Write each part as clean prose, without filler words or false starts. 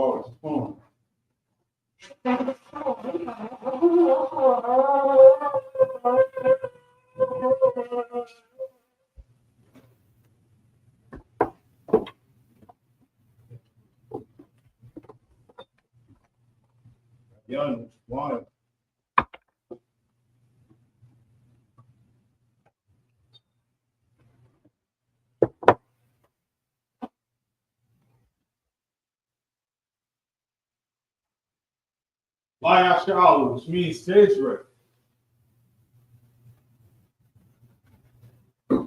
Oh, it's fun. Young, wild. Layasha'alu, which means stage right. As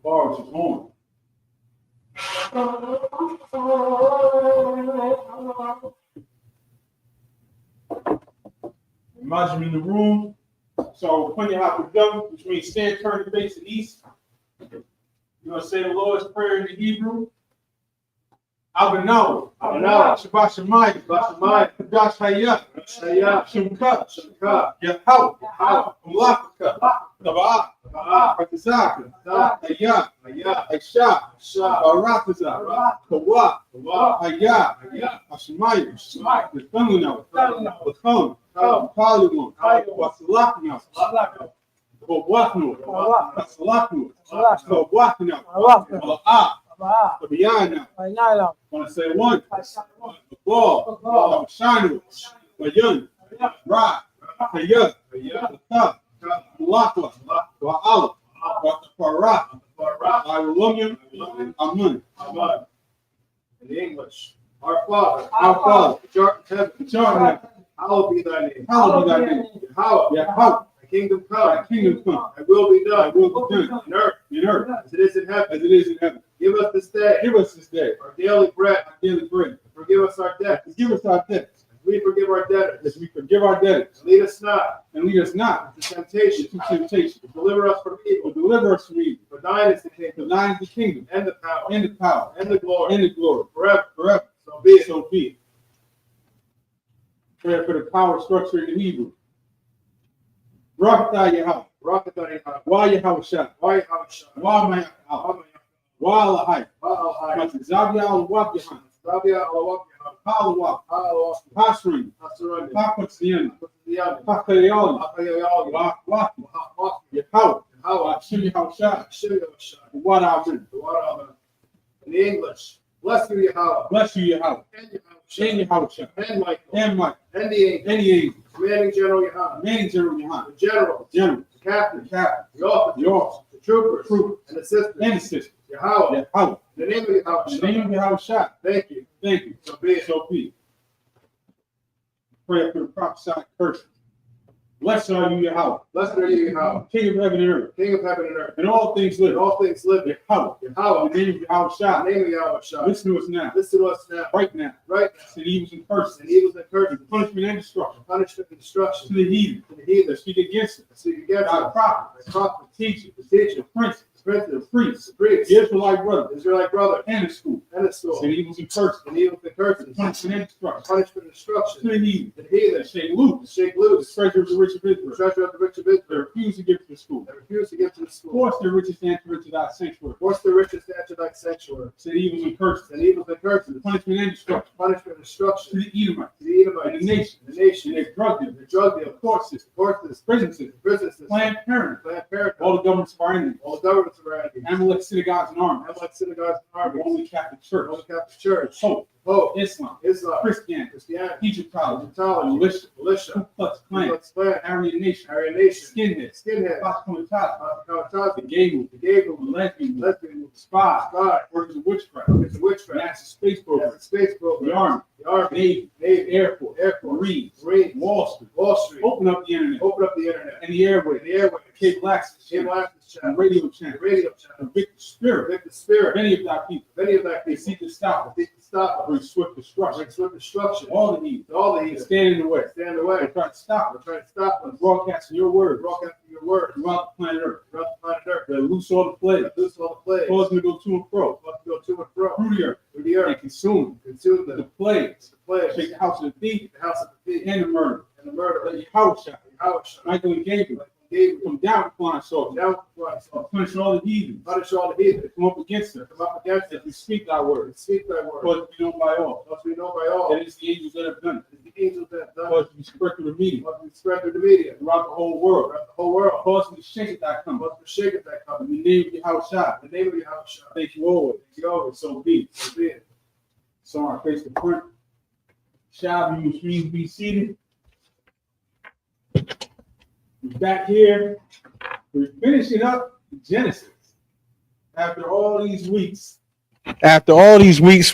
far as it's on. Imagine in the room. So when you have to go, which means stand, turn the face to the east. You're going to say the Lord's Prayer in the Hebrew. Abanaw, Shabbat Shemayim, Kadash Hayah, Shemka, Yahau, Malakaka, Tabah, Patizaka, Hayah, Aisha, Barataza, Kawa, Hayah, Hashemayim, the Thunganah, the Thun, Polygon, Wasalakna, Kawaknu, Wasalaknu, Kawakna, Mala'ah. Want to say one, the ball, shine, Bayan, Ra, Hayah, Kata, Malakwa, Wa'ala, Farah, Aluminum, Amun. In English, our Father, which art in heaven, hallowed be thy name. Yahweh, thy kingdom come, thy will be done, in earth, as it is in heaven. Give us this day our daily bread. Forgive us our debts. As we forgive our debtors. And lead us not into temptation. But deliver us from evil. For thine is the kingdom. And the power. And the glory. Forever. So be it. Prayer for the power structure in Hebrew. Rakatah Yahweh. Why Yahweh Shah. Why my Yahweh. Wa'alahai. Zabia al-Wabyahan. Palawak. Pasrin. Papatsian. Pakayali. Yahweh. Shiri Haushah. What Amen. In English, bless you, Yahweh. And Yahweh. And Michael. And the angels. Commanding General Yahweh. The generals. The captains. The officers. The troopers. And the sisters. Yahweh. In the name of Yahweh. Thank you. So be it. Pray for the prophesied curses. Blessed are you, Yahweh. King of heaven and earth. And all things live. Yahweh. In the name of Yahweh. Listen to us now. Right now. To the evils and curses. Punishment and destruction. To the heathen. That speak against it. Thy prophets. Teachers. The princes. The priests. The Israelite brother. And the school. To the evils and curses. Punishment and destruction. To the heathen. That shake loose. The treasure of the rich of Israel. They refuse to give to the school. Force their riches to enter into thy sanctuary. To the evils and curses. Punishment and destruction. To the Edomites. And the nation. And their drug dealers. Court system. Prison system. Planned Parenthood. All the governments of our enemies. Amalek synagogues and armies. Only Catholic Church. Hope. Islam. Christianity. Egyptology. Militia. Ku Klux Klan. Aryan Nation. Skinhead. The gay movement. Lesbian. Spy. Workers of witchcraft. NASA space program. The Army. Navy. Air Force. Marines. Wall Street. Open up the internet. And the airway. Cable access. And radio channel. And Victor Spirit. Many of thy people. They seek to stop us. Bring swift destruction. All the heathen. Stand in the way. They try to stop us. Broadcasting your word. Throughout the planet Earth. They loose all the plagues. Cause them to go to and fro. Through the earth. And consume the plagues. Shake the house of the thief. And the murder. Let Yahweh, Michael and Gabriel, Come down with flying saucers. Punish all the heathens. Come up against us. If we speak thy word. Cause we know by all. That is the angels that have done it. Cause we spread through the media. Throughout the whole world. Cause we to shake it that come. In the name of Yahushua. Thank you always. So be it. Sorry, face the front. Shall be, which means be seated. We're back here. We're finishing up Genesis. After all these weeks,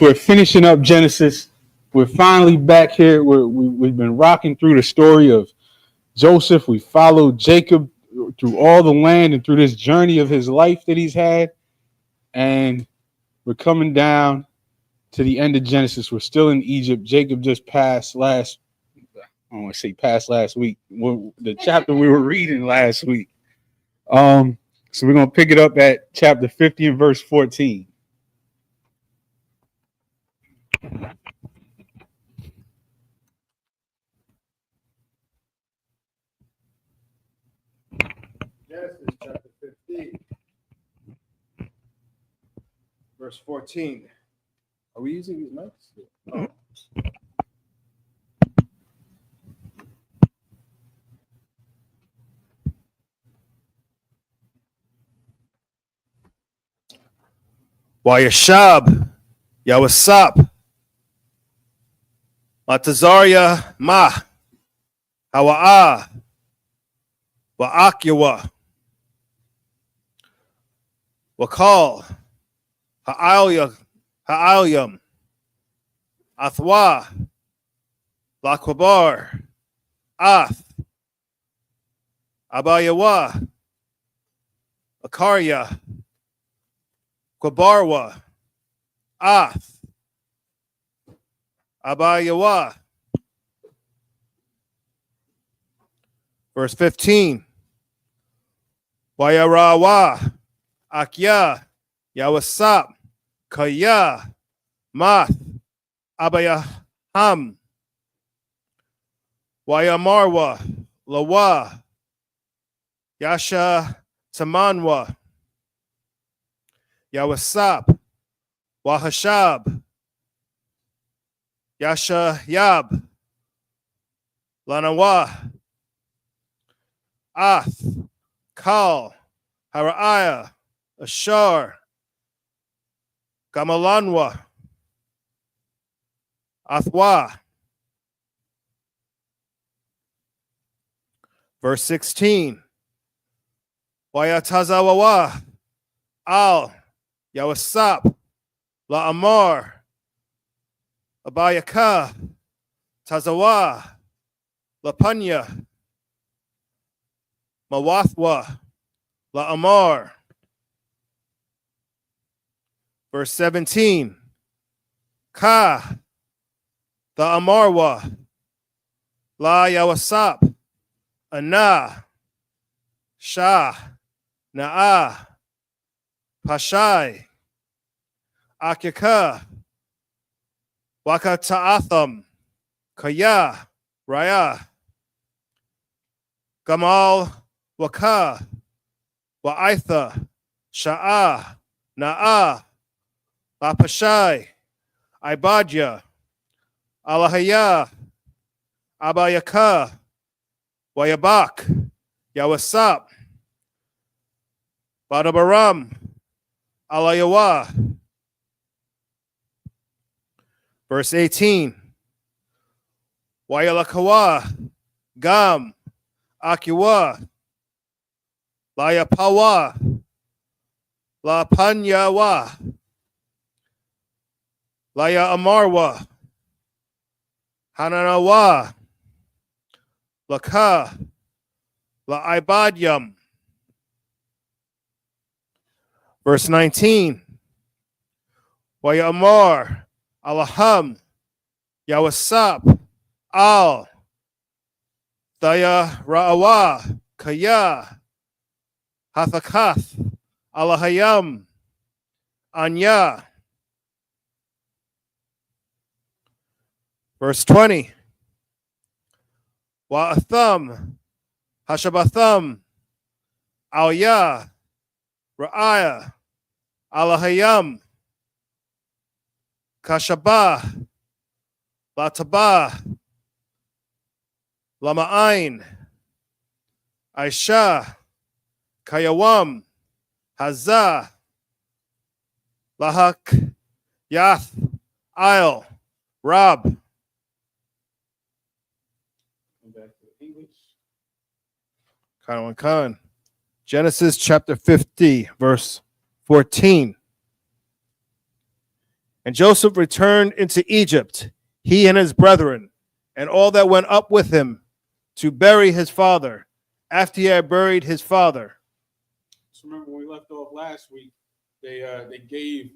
we're finishing up Genesis. We're finally back here. We've been rocking through the story of Joseph. We followed Jacob through all the land and through this journey of his life that he's had. And we're coming down to the end of Genesis. We're still in Egypt. Jacob just passed last week. The chapter we were reading last week. So we're going to pick it up at chapter 50 and verse 14. Genesis chapter 15, verse 14. Are we using these mics? Oh. Wayashab, Yawasap, Matazaria Ma, Hawa'a, Wa'akyawa, Wakal, Ha'alyam, Athwa, Lakwabar, Ath, Abayawa, Akarya, Kwabarwa, Ath, Abayawa. Verse 15. Wayarawa, Akya, Yawasap, Kaya, Math, Abayaham, Wayamarwa, Lawa, Yasha Tamanwa, Yawasap, Wahashab, Yasha Yab, Lanawa, Ath, Kal, Haraiah, Ashar, Gamalanwa, Athwa. Verse 16. Wayatazawawa, Al, Yawasap, La'amar, Abayaka, Tazawa, Lapanya, Mawathwa, La'amar. Verse 17. Ka, the Amarwa, La Yawasap, Ana, Shah, Na'a, Pashai, Akika, Wakata'atham, Kaya, Raya, Gamal, Waka, Wa'aitha, Sha'ah, Na'a, Lapashai, Ibadya, Alahaya, Abayaka, Wayabak, Yawasap, Badabaram, Alayawa. Verse 18. Wayalakawa, Gam, Akiwa, Layapawa, La Panyawa, Laya Amarwa, Hananawa, Laka, La Ibadyam. Verse 19. Waya Amar, Alaham, Yawasap, Al, Daya Ra'awa, Kaya, Hathakath, Alahayam, Anya. Verse 20. Wa'atham, Hashabatham, Al-Yah, Ra'aya, Alahayam, Kashabah, Batabah, Lama'ain, Aisha, Kayawam, Hazah, Lahak, Yath, Isle, Rob. Come back to English. Khan. Genesis chapter 50, verse 14. And Joseph returned into Egypt, he and his brethren, and all that went up with him to bury his father, after he had buried his father. So remember when we left off last week, they gave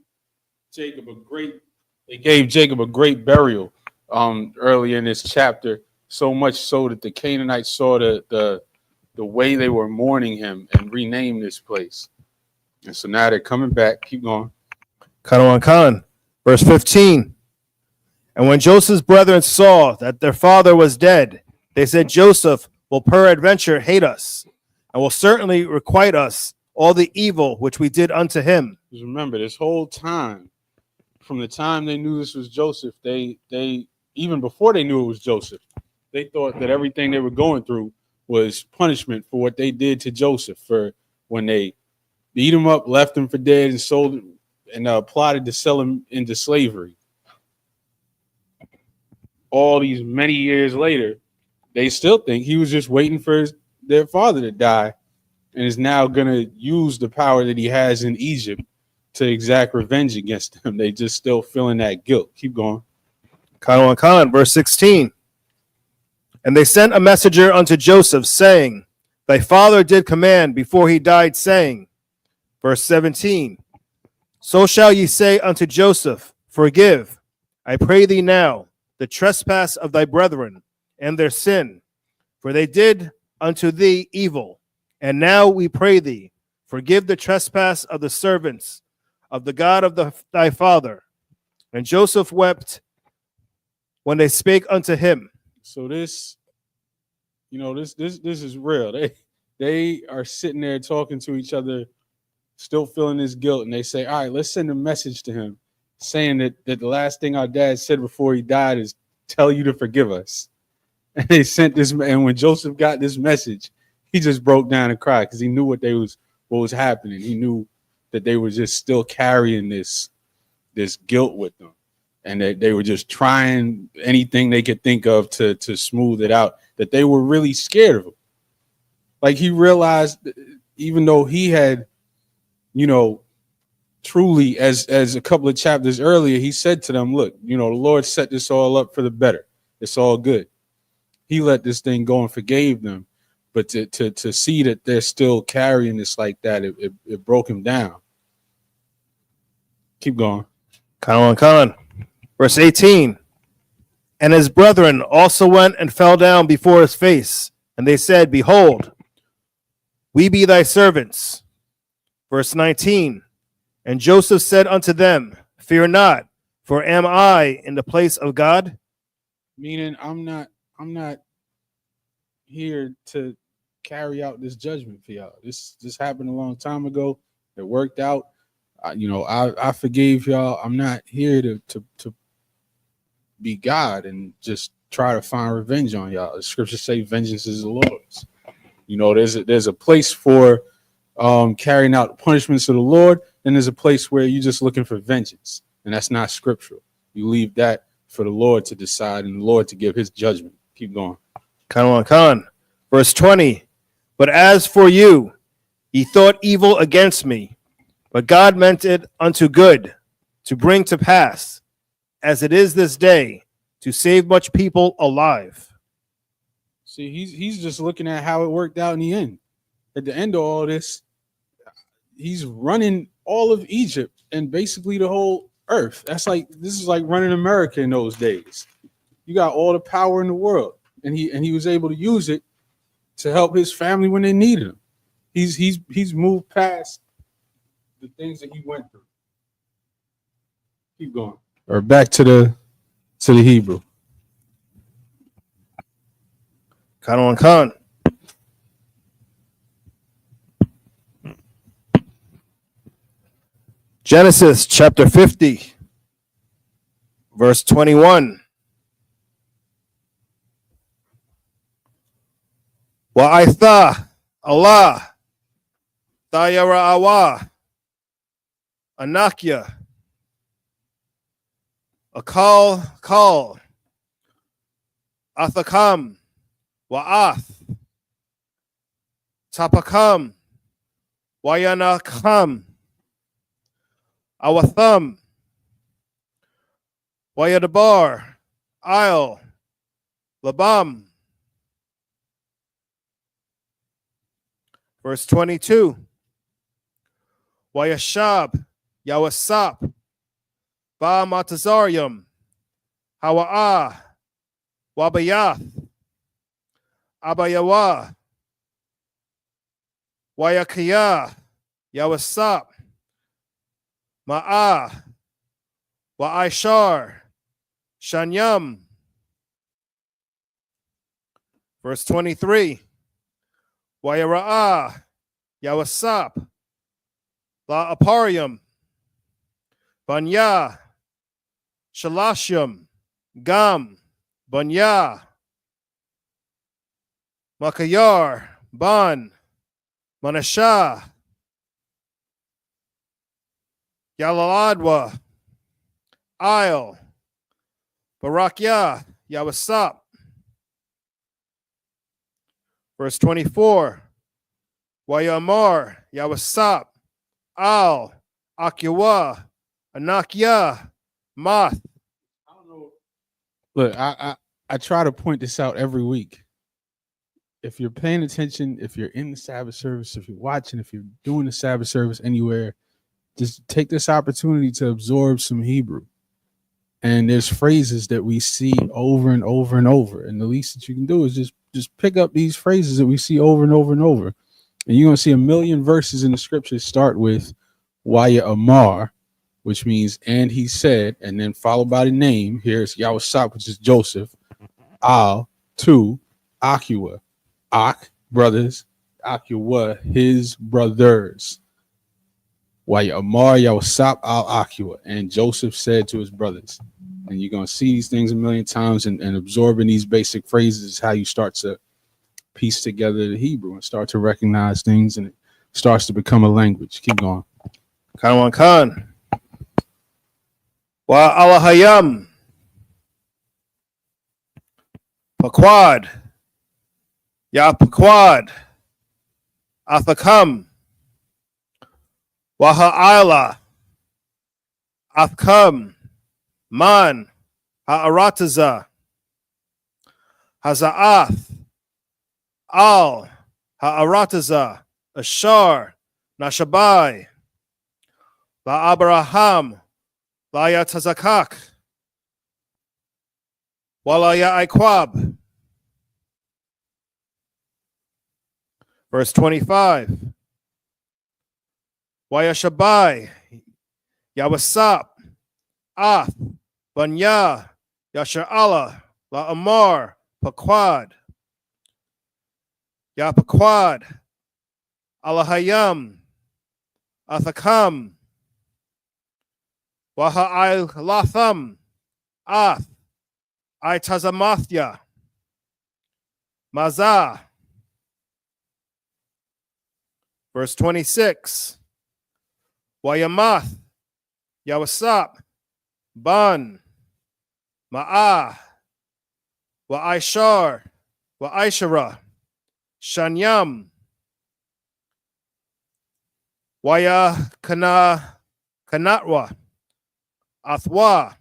Jacob a great burial early in this chapter, so much so that the Canaanites saw the way they were mourning him and renamed this place. And so now they're coming back. Keep going. Khan. Verse 15. And when Joseph's brethren saw that their father was dead, they said, Joseph will peradventure hate us, and will certainly requite us all the evil which we did unto him. Just remember, this whole time, from the time they knew this was Joseph, they even before they knew it was Joseph, they thought that everything they were going through was punishment for what they did to Joseph, for when they beat him up, left him for dead, and sold him, and plotted to sell him into slavery. All these many years later, they still think he was just waiting for their father to die, and is now going to use the power that he has in Egypt to exact revenge against them. They just still feeling that guilt. Keep going. Khan, verse 16. And they sent a messenger unto Joseph, saying, Thy father did command before he died, saying, verse 17, So shall ye say unto Joseph, Forgive, I pray thee now, the trespass of thy brethren, and their sin, for they did unto thee evil. And now we pray thee, forgive the trespass of the servants of the God of thy father. And Joseph wept when they spake unto him. So this is real. They are sitting there talking to each other, still feeling this guilt, and they say, all right, let's send a message to him saying that the last thing our dad said before he died is tell you to forgive us. And they sent this, and when Joseph got this message, he just broke down and cried because he knew what was happening. He knew that they were just still carrying this guilt with them, and that they were just trying anything they could think of to smooth it out, that they were really scared of him. Like, he realized, even though he had, truly, as a couple of chapters earlier, he said to them, look, the Lord set this all up for the better. It's all good. He let this thing go and forgave them. But to see that they're still carrying this like that, it broke him down. Keep going. Khan. Verse 18. And his brethren also went and fell down before his face, and they said, Behold, we be thy servants. Verse 19. And Joseph said unto them, Fear not, for am I in the place of God? Meaning, I'm not here to carry out this judgment for y'all. This happened a long time ago. It worked out. I forgave y'all. I'm not here to be God and just try to find revenge on y'all. The scriptures say vengeance is the Lord's. There's a place for carrying out the punishments of the Lord, and there's a place where you're just looking for vengeance, and that's not scriptural. You leave that for the Lord to decide and the Lord to give his judgment. Keep going. Khan. Verse 20. But as for you, ye thought evil against me, but God meant it unto good, to bring to pass, as it is this day, to save much people alive. See, he's just looking at how it worked out in the end. At the end of all this, he's running all of Egypt and basically the whole earth. This is like running America in those days. You got all the power in the world, and he was able to use it to help his family when they needed him. He's moved past the things that he went through. Keep going. Or back to the Hebrew. Khan. Genesis chapter 50, verse 21. Wa'aitha Allah Tayara'awa Anakya Akal Athakam Wa'ath Tapakam Wayanakam Awatham Wayadabar Isle Labam. Verse 22. Wayashab Yawasap Ba Matazarium Hawa'ah Wabayath Abayawa Wayakaya Yawasap Ma'ah Wa'aishar Shanyam. Verse 23. Wayara'ah Yawasap La Aparium Banya Shalashim Gam Banya Makayar Ban Manashah Yalaladwa Isle Barakya Yawasap. Verse 24. Wayamar Yawasap Al Akyawa Anakya Math. I don't know. Look, I try to point this out every week. If you're paying attention, if you're in the Sabbath service, if you're watching, if you're doing the Sabbath service anywhere, just take this opportunity to absorb some Hebrew. And there's phrases that we see over and over and over. And the least that you can do is just pick up these phrases that we see over and over and over. And you're going to see a million verses in the scriptures start with Waya Amar, which means and he said, and then followed by the name. Here's Yawasap, which is Joseph. Al, two, Akua, Ak, brothers, Akua, his brothers. Waya Amar Yawasap Al Akua, and Joseph said to his brothers. And you're going to see these things a million times, and absorbing these basic phrases is how you start to piece together the Hebrew and start to recognize things, and it starts to become a language. Keep going. Khan Khan. Wa Alahayam Paquad Ya Paquad Athakam Waha'ila Athkam Man Ha'arataza Haza'ath Al Ha'arataza Ashar Nashabai La Abraham La Yatazakak Wala Ya'aikwab. Verse 25. Wayashabai Yawasap Ath Banya Yasha'ala La Amar Paquad Ya Paquad Alahayam Athakam Waha'il Latham Ath Itazamathya Mazah. Verse 26. Wayamath Yawasap Ban Ma'ah Wa'aishar Wa'aishara Shanyam Waya Kanatwa Athwa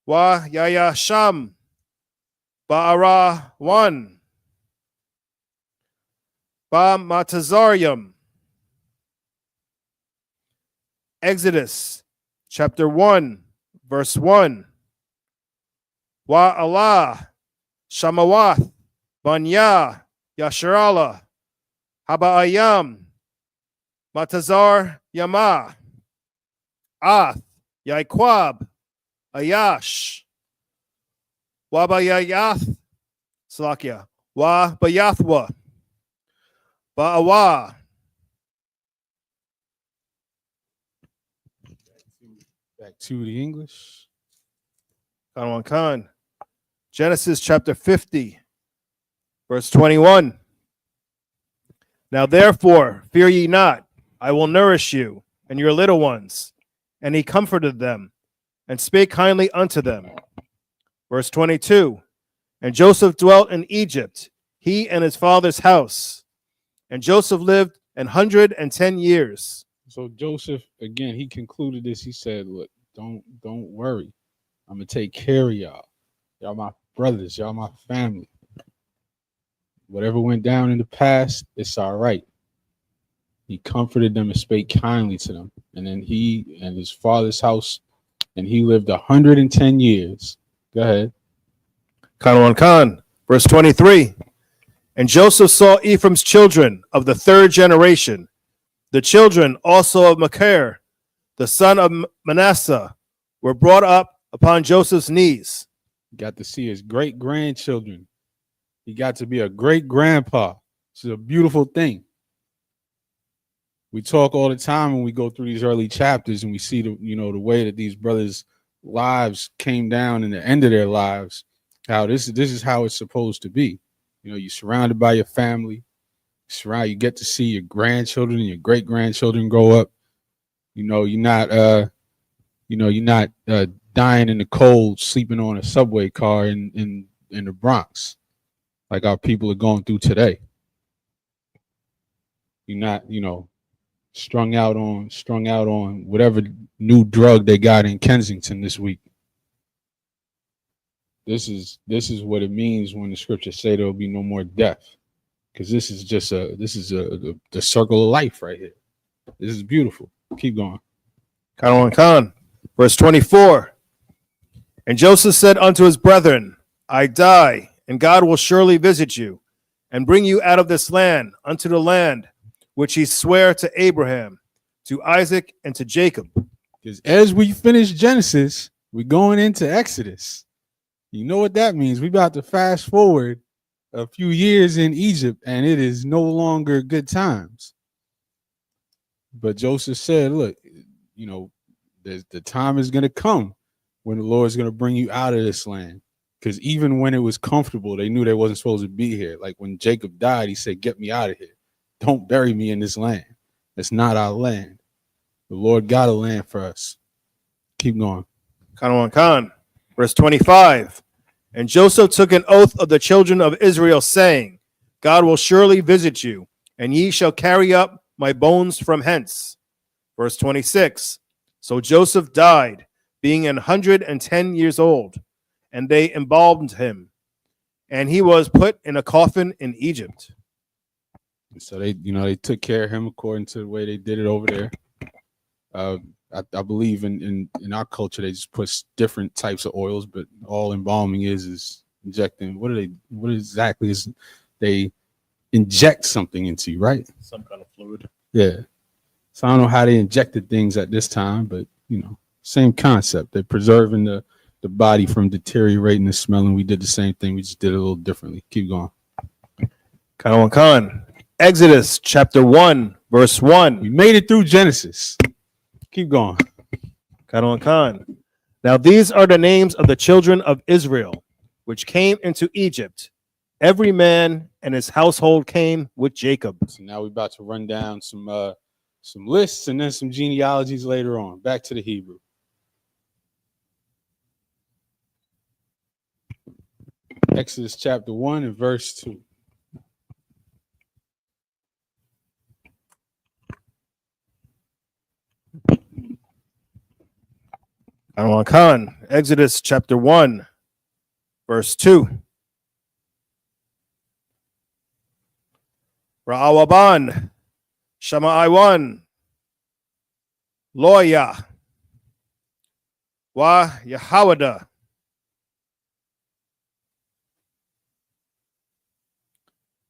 Wa Yaya Sham Ba'ara One Ba Matazarium. Exodus chapter 1 verse 1. Wa Allah Shamawath Banya Yasharala Haba'ayam Matazar Yama Ath Yaikwab Ayash Wabayayath Salakia Wa Bayathwa Ba'awa Back to the English. Khan. Genesis chapter 50, verse 21. Now therefore, fear ye not, I will nourish you and your little ones. And he comforted them and spake kindly unto them. Verse 22. And Joseph dwelt in Egypt, he and his father's house. And Joseph lived 110 years. So Joseph, again, he concluded this. He said, look, don't worry. I'm going to take care of y'all. Y'all my brothers. Y'all my family. Whatever went down in the past, it's all right. He comforted them and spake kindly to them. And then he and his father's house, and he lived 110 years. Go ahead. Khan. Verse 23. And Joseph saw Ephraim's children of the third generation, the children also of Machir, the son of Manasseh, were brought up upon Joseph's knees. Got to see his great grandchildren. He got to be a great grandpa. This is a beautiful thing. We talk all the time when we go through these early chapters and we see the way that these brothers' lives came down and the end of their lives. How this is how it's supposed to be. You're surrounded by your family. You get to see your grandchildren and your great grandchildren grow up. You're not dying in the cold, sleeping on a subway car in the Bronx, like our people are going through today. You're not, strung out on whatever new drug they got in Kensington this week. This is what it means when the scriptures say there will be no more death, because this is the circle of life right here. This is beautiful. Keep going. Khan. Verse 24. And Joseph said unto his brethren, I die, and God will surely visit you, and bring you out of this land unto the land which he sware to Abraham, to Isaac, and to Jacob. Because as we finish Genesis, we're going into Exodus. You know what that means? We're about to fast forward a few years in Egypt, and it is no longer good times. But Joseph said, look, the time is going to come when the Lord is going to bring you out of this land. Because even when it was comfortable, they knew they wasn't supposed to be here. Like when Jacob died, he said, get me out of here. Don't bury me in this land. It's not our land. The Lord got a land for us. Keep going. Khan. Verse 25. And Joseph took an oath of the children of Israel, saying, God will surely visit you, and ye shall carry up my bones from hence. Verse 26. So Joseph died, being 110 years old, and they embalmed him, and he was put in a coffin in Egypt. So they took care of him according to the way they did it over there. I believe in our culture they just put different types of oils, but all embalming is injecting. What exactly is they inject something into you, right? Some kind of fluid. Yeah. So I don't know how they injected things at this time, but same concept. They're preserving the body from deteriorating and smelling. We did the same thing. We just did it a little differently. Keep going. Khan. Exodus chapter 1, verse 1. We made it through Genesis. Keep going. Khan. Now these are the names of the children of Israel, which came into Egypt. Every man and his household came with Jacob. So now we're about to run down some lists and then some genealogies later on. Back to the Hebrew. Exodus chapter 1 and verse 2. Khan. Exodus chapter 1, verse 2. Ra'awaban, Shama'aiwan, Loya, Wa Yahawada.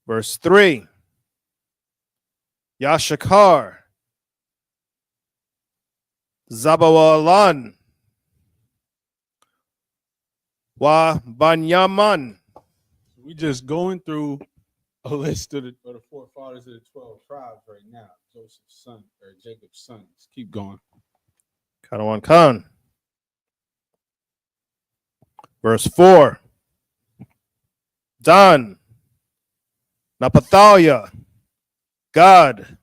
Verse 3. Yashakar, Zabawalan, Wa Banyaman. We just going through a list of the forefathers of the 12 tribes right now. Jacob's sons. Keep going. Khan. Verse 4. Dan, Naphthalia, Gad,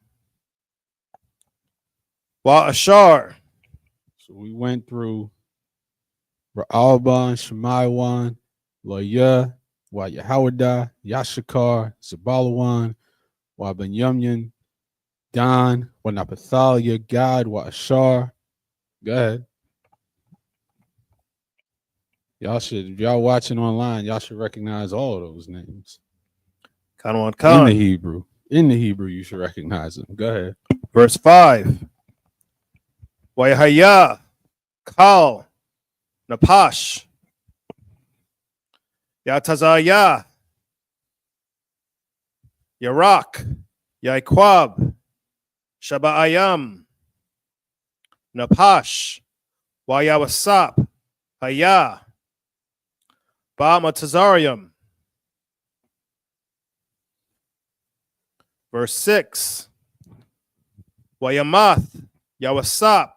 Ashar. So we went through Ra'alban, Shemaiwan, Loya, Yahawadah, Yashakar, Zabalawan, Benyamин, Dan, Naphthalia, Gad, Ashar. Go ahead. If y'all watching online, y'all should recognize all of those names. Khan. In the Hebrew, you should recognize them. Go ahead. Verse 5. Wayahaya, Kal, Napash, Yatazaya, Yarak, Yaiquab, Shaba'ayam, Napash, Wayawasap, Haya, Ba'matazarium. Verse 6. Wayamath, Yawasap,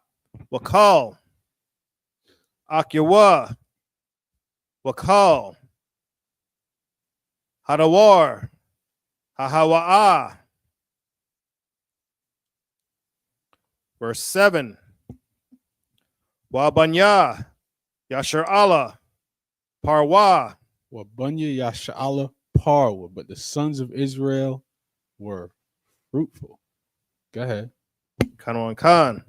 Wakal, Akyawa, Wakal, Hadawar, Hahawa'a. Verse 7. Wabanya, Yasher Allah, Parwa. Wabunya, Yasha'ala, Parwa. But the sons of Israel were fruitful. Go ahead. Khan.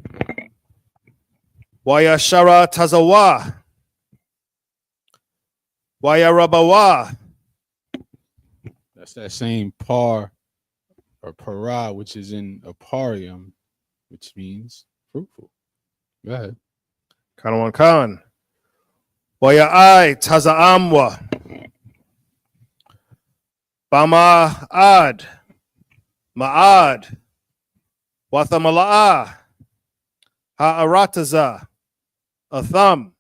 Wayashara Tazawa, Wayarabawa. That's that same par or para, which is in aparium, which means fruitful. Go ahead. Khan. Wayai Tazaamwa, Bama'ad, Ma'ad, Wathamala'a, Ha'arataza, Atham.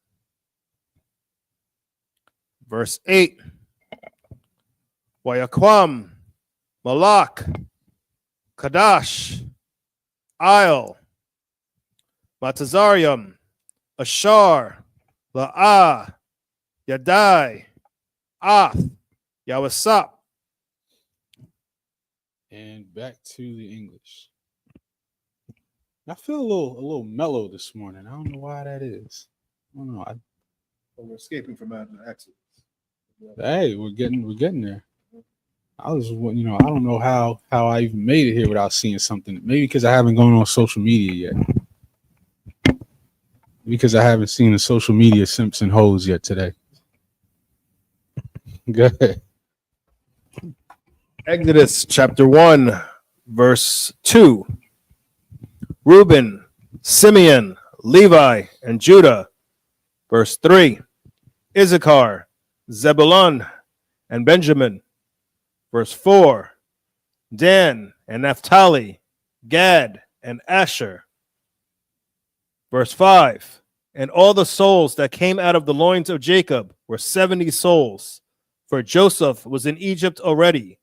Verse 8. Wayaquam, Malak, Kadash, Isle, Matazarium, Ashar, La'ah, Yadai, Ath, Yawasap. And back to the English. I feel a little mellow this morning. I don't know why that is. I don't know. We're escaping from an accident. Hey, we're getting there. I don't know how I even made it here without seeing something. Maybe because I haven't gone on social media yet. Because I haven't seen the social media Simpson hoes yet today. Go ahead. Exodus chapter 1, verse 2. Reuben, Simeon, Levi, and Judah. Verse 3. Issachar, Zebulun, and Benjamin. Verse 4. Dan and Naphtali, Gad and Asher. Verse 5. And all the souls that came out of the loins of Jacob were 70 souls, for Joseph was in Egypt already.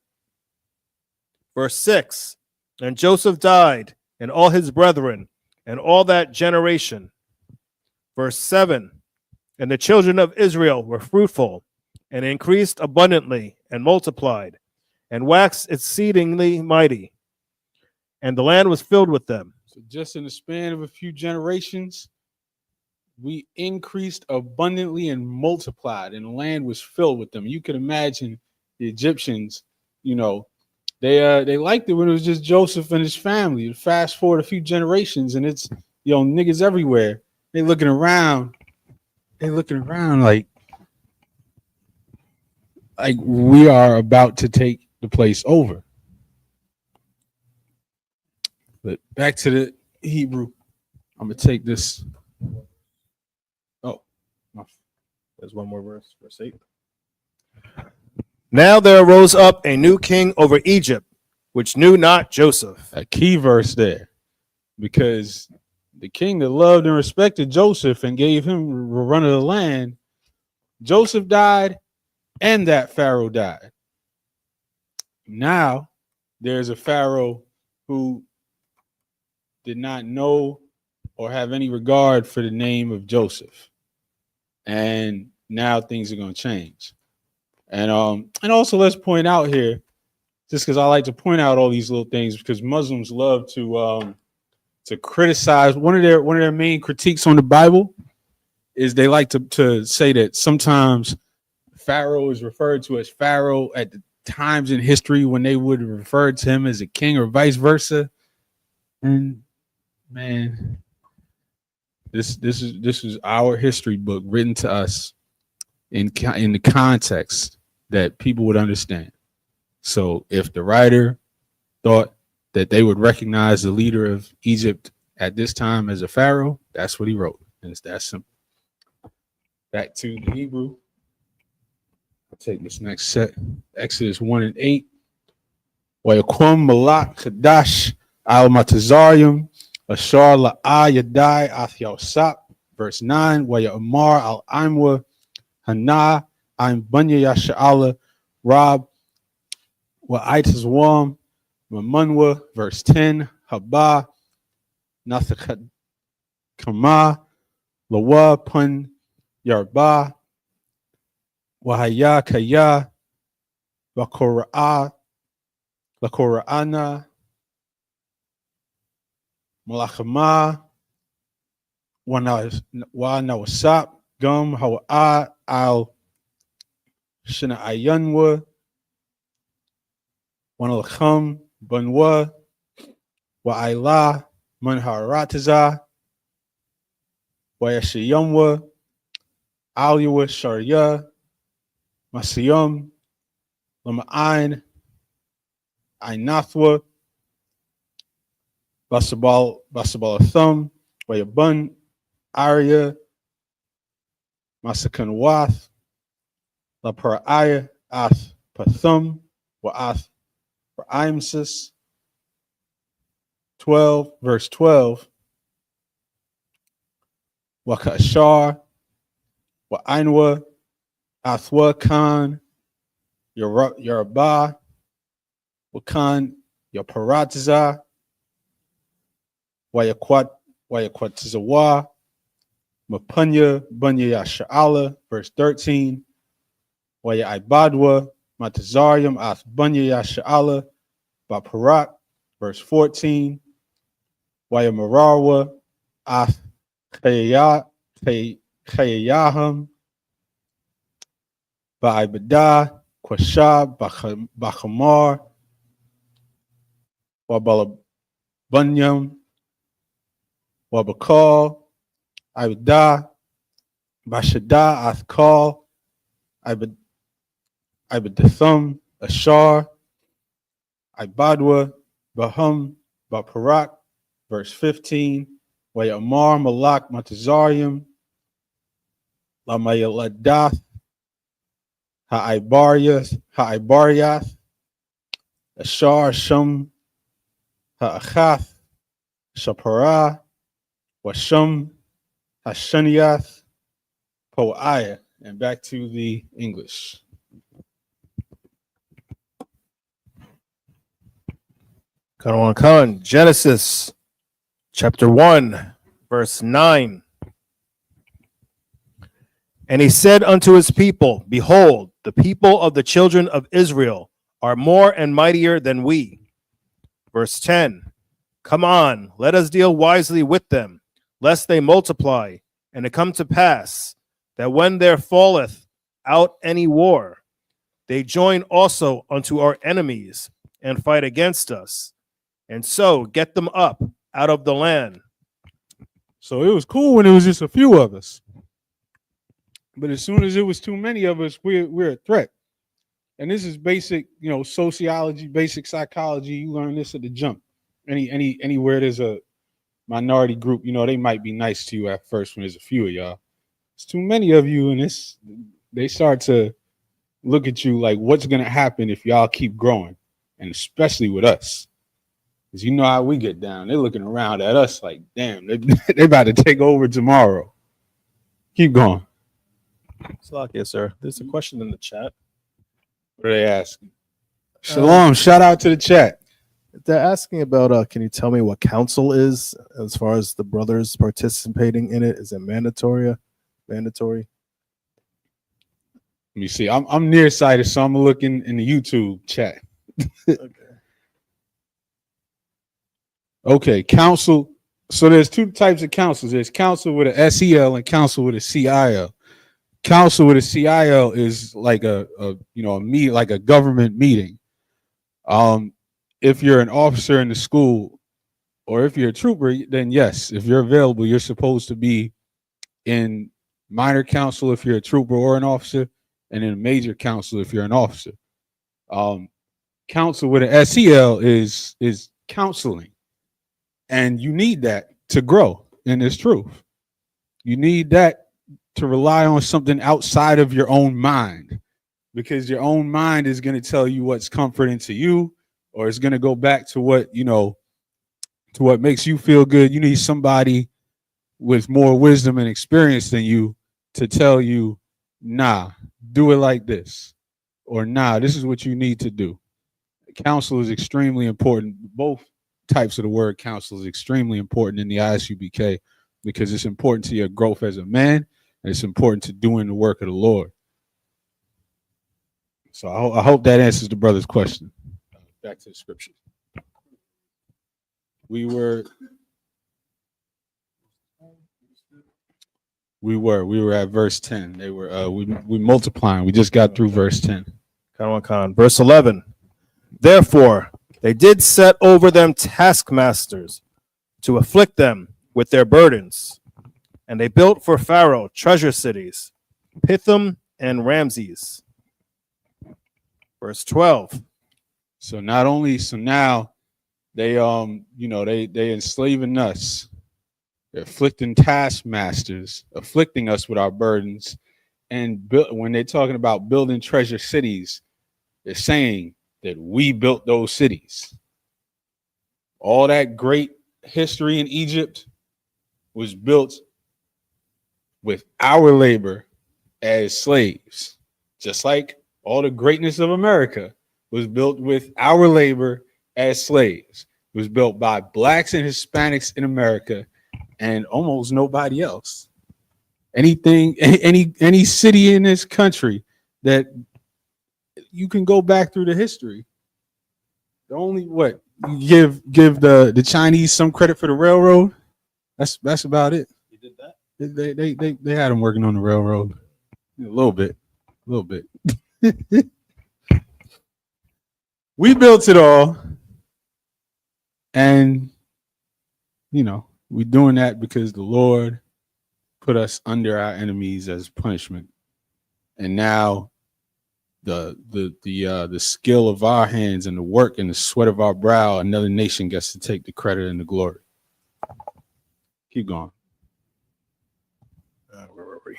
Verse 6. And Joseph died, and all his brethren, and all that generation. Verse 7. And the children of Israel were fruitful, and increased abundantly, and multiplied, and waxed exceedingly mighty. And the land was filled with them. So just in the span of a few generations, we increased abundantly and multiplied, and the land was filled with them. You could imagine the Egyptians, they liked it when it was just Joseph and his family. Fast forward a few generations, and it's niggas everywhere. They looking around like we are about to take the place over. But back to the Hebrew. I'm gonna take this. There's one more verse, verse 8. Now there arose up a new king over Egypt, which knew not Joseph. A key verse there, because the king that loved and respected Joseph and gave him the run of the land, Joseph died, and that Pharaoh died. Now there's a Pharaoh who did not know or have any regard for the name of Joseph. And now things are going to change. And also let's point out here, just because I like to point out all these little things, because Muslims love to criticize. One of their main critiques on the Bible is they like to say that sometimes Pharaoh is referred to as Pharaoh at the times in history when they would have referred to him as a king or vice versa. And man, this is our history book written to us in the context that people would understand. So if the writer thought that they would recognize the leader of Egypt at this time as a pharaoh, that's what he wrote. And it's that simple. Back to the Hebrew. I'll take this next set. Exodus 1 and 8. Wayakum Malak Kadash Al Matazarium Ashar La'a Yadai Athyausap. Verse 9. Waya Amar Al Imwa Hana Im Bunya Yasha'ala Rab Wa Itazwam Mamunwa. Verse 10. Haba Nathakat Kama Lawa Pun Yarba Wahaya Kaya Wakora'a Lakora'ana Malachama Wanawasap Gum Hawa'a Al Shina Ayanwa Wanalacham Bunwa Wa'ila Manharataza Wayashiyamwa Aliwa Sharia Masiyum Lama'ain Ainathwa Basabalathum Wayabun Arya Masakanwath La Paraya Ath Pathum Wa'ath Ra'imsis 12, verse 12. Wakashar Wa'ainwa Athwa Khan Yoraba Wakan Yaparatiza Wayakwatizawa Mapunya Bunya Yasha'ala, verse 13. Waya Ibadwa Matazarium Ath Bunya Yasha'ala Baparak, verse 14. Waya Mararwa Ath Chayaham Ba'ibada Kwashab Bachamar Wabalabunyam Wabakal Ibada Bashada Athkal Ibadathum Ashar Ibadwa Bahum Baparak, verse 15. Wayamar Malak Matazarium Lamayaladath Ha'ibariath Ashar Shum Ha'achath Shapara Washum Hashaniath Po'aya. And back to the English. Khan, Genesis chapter 1, verse 9. And he said unto his people, behold, the people of the children of Israel are more and mightier than we. Verse 10. Come on, let us deal wisely with them, lest they multiply, and it come to pass that when there falleth out any war, they join also unto our enemies and fight against us, and so get them up out of the land. So it was cool when it was just a few of us. But as soon as it was too many of us, we're a threat. And this is basic, sociology, basic psychology. You learn this at the jump. Anywhere there's a minority group, they might be nice to you at first when there's a few of y'all. It's too many of you, and they start to look at you like, what's gonna happen if y'all keep growing? And especially with us. Because you know how we get down. They're looking around at us like, damn, they about to take over tomorrow. Keep going. Salakia, sir. There's a question in the chat. What are they asking? Shalom. Shout out to the chat. They're asking about, can you tell me what council is as far as the brothers participating in it? Is it mandatory? me see. I'm nearsighted, so I'm looking in the YouTube chat. Okay, council. So there's two types of councils. There's council with a SEL and council with a CIL. Council with a CIL is like a meet, like a government meeting. If you're an officer in the school or if you're a trooper, then yes, if you're available, you're supposed to be in minor council if you're a trooper or an officer, and in major council if you're an officer. Council with an SEL is counseling, and you need that to grow in this truth. You need that to rely on something outside of your own mind, because your own mind is going to tell you what's comforting to you, or it's going to go back to what, to what makes you feel good. You need somebody with more wisdom and experience than you to tell you, nah, do it like this, or nah, this is what you need to do. Counsel is extremely important. Both types of the word counsel is extremely important in the ISUBK, because it's important to your growth as a man, and it's important to doing the work of the Lord. So I hope that answers the brother's question. Back to the scripture. We were at verse 10. They were we multiplying. We just got through verse 10. Verse 11. Therefore, they did set over them taskmasters to afflict them with their burdens. And they built for Pharaoh treasure cities, Pithom and Ramses. Verse 12. So now they they enslaving us. They're afflicting taskmasters, afflicting us with our burdens. And when they're talking about building treasure cities, they're saying that we built those cities. All that great history in Egypt was built with our labor as slaves, just like all the greatness of America was built with our labor as slaves. It was built by blacks and Hispanics in America and almost nobody else. Any city in this country that you can go back through the history. The only you give the Chinese some credit for the railroad. That's about it. You did that? They had them working on the railroad a little bit. We built it all, and we're doing that because the Lord put us under our enemies as punishment, and now the skill of our hands and the work and the sweat of our brow, another nation gets to take the credit and the glory. Keep going. Where were we?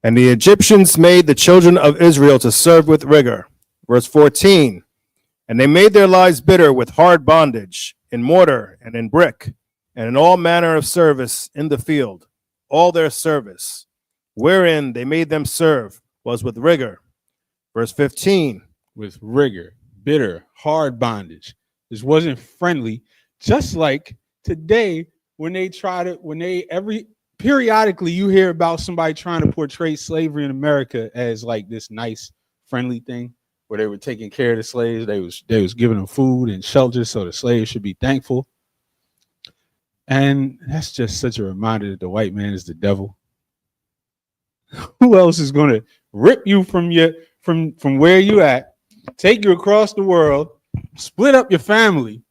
And the Egyptians made the children of Israel to serve with rigor. Verse 14. And they made their lives bitter with hard bondage, in mortar and in brick, and in all manner of service in the field. All their service, wherein they made them serve, was with rigor. Verse 15. With rigor, bitter, hard bondage. This wasn't friendly. Just like today, periodically you hear about somebody trying to portray slavery in America as like this nice, friendly thing where they were taking care of the slaves. They was giving them food and shelter, so the slaves should be thankful. And that's just such a reminder that the white man is the devil. Who else is going to rip you from where you at, take you across the world, split up your family,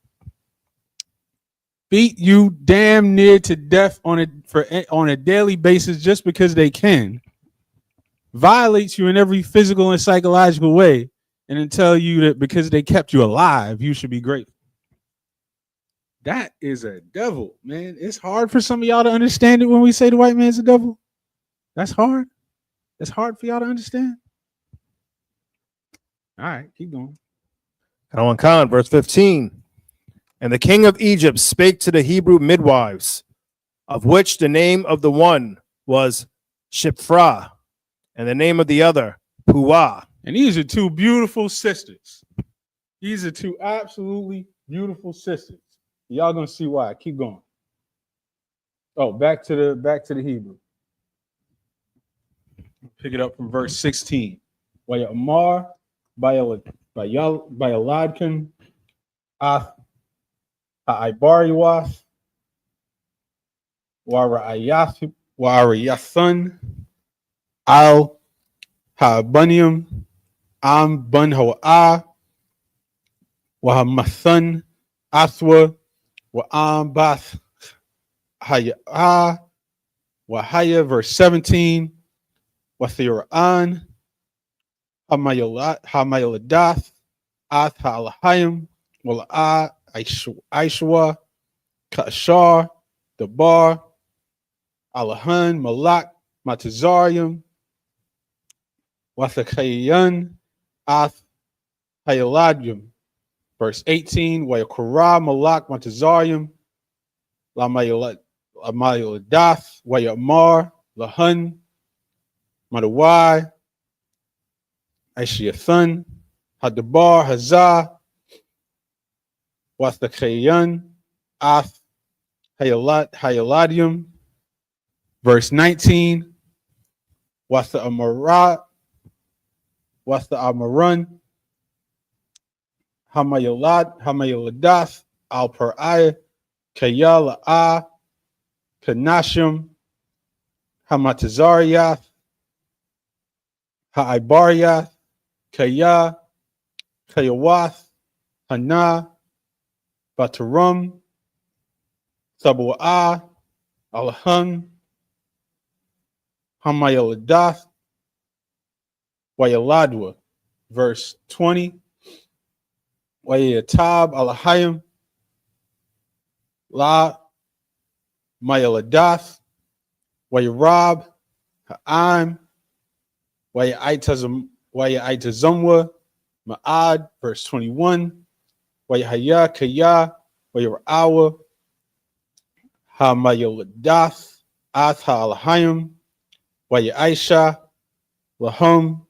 beat you damn near to death on a daily basis just because they can, violates you in every physical and psychological way, and then tell you that because they kept you alive, you should be grateful. That is a devil, man. It's hard for some of y'all to understand it when we say the white man's a devil. That's hard. That's hard for y'all to understand. All right, keep going. Verse 15. And the king of Egypt spake to the Hebrew midwives, of which the name of the one was Shiphrah, and the name of the other Puah. And these are two beautiful sisters. These are two absolutely beautiful sisters. Y'all gonna see why. Keep going. Oh, back to the Hebrew. Pick it up from verse 16. Amar Bayaladkin Ath Haibariwath Warayathun Al Habunium Am Bunhoa Wahamathun Athwa Wa'am Bath Haya Wahaya, verse 17. Wathira'an Hamayaladath Ath Halahayim Wala'a Aishwa Kashar Dabar Alahan Malak Matazarium Wathakayan Ath Hayaladium. Verse 18. Wayakura Malak Matazarium Lamayaladath Wayamar Lahan Madawai Aishiathun Hadabar Hazah Wathakayan Ath Hayaladium. Verse 19. Watha Amarun Hamayaladath Al Par'aya Kayala'a Kanashim Hamatazariath Ha'ibariath Kaya Kayawath Hana Batarum Sabu'a Alhun Hamayaladath Wayaladwa. Verse 20. Wayatab Alahayim La Mayaladath Wayarab Ha'am Wayaitazumwa Ma'ad. Verse 21. Wayahaya Kaya Wayarawa Hamayaladath Ath Ha'alahayim Wayaisha Lahum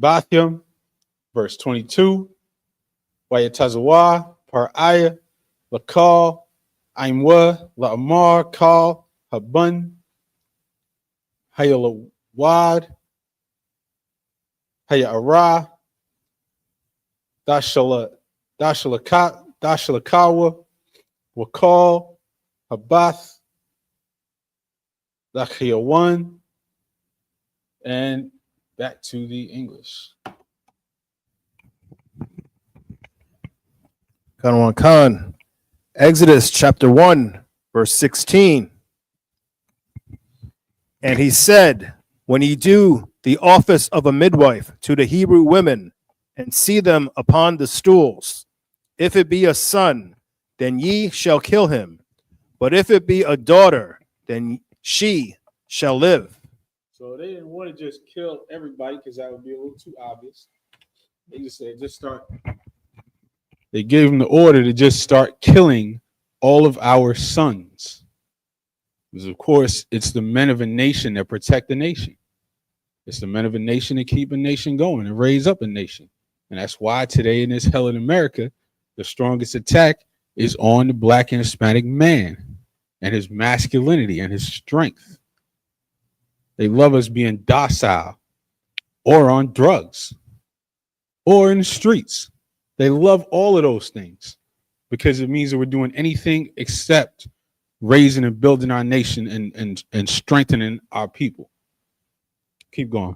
Bathyam. Verse 22. Wayatazawa Par'aya Lakal Aimwa La'amar Kal Habun Hayalawad Hayara Dashalakawa Wakal Habath Lachiawan. And back to the English. Khan. Exodus chapter 1, verse 16. And he said, when ye do the office of a midwife to the Hebrew women, and see them upon the stools, if it be a son, then ye shall kill him. But if it be a daughter, then she shall live. So they didn't want to just kill everybody because that would be a little too obvious. They just said, they gave him the order to just start killing all of our sons. Because, of course, it's the men of a nation that protect the nation. It's the men of a nation that keep a nation going and raise up a nation. And that's why today in this hell in America, the strongest attack is on the Black and Hispanic man and his masculinity and his strength. They love us being docile or on drugs or in the streets. They love all of those things because it means that we're doing anything except raising and building our nation and strengthening our people. Keep going.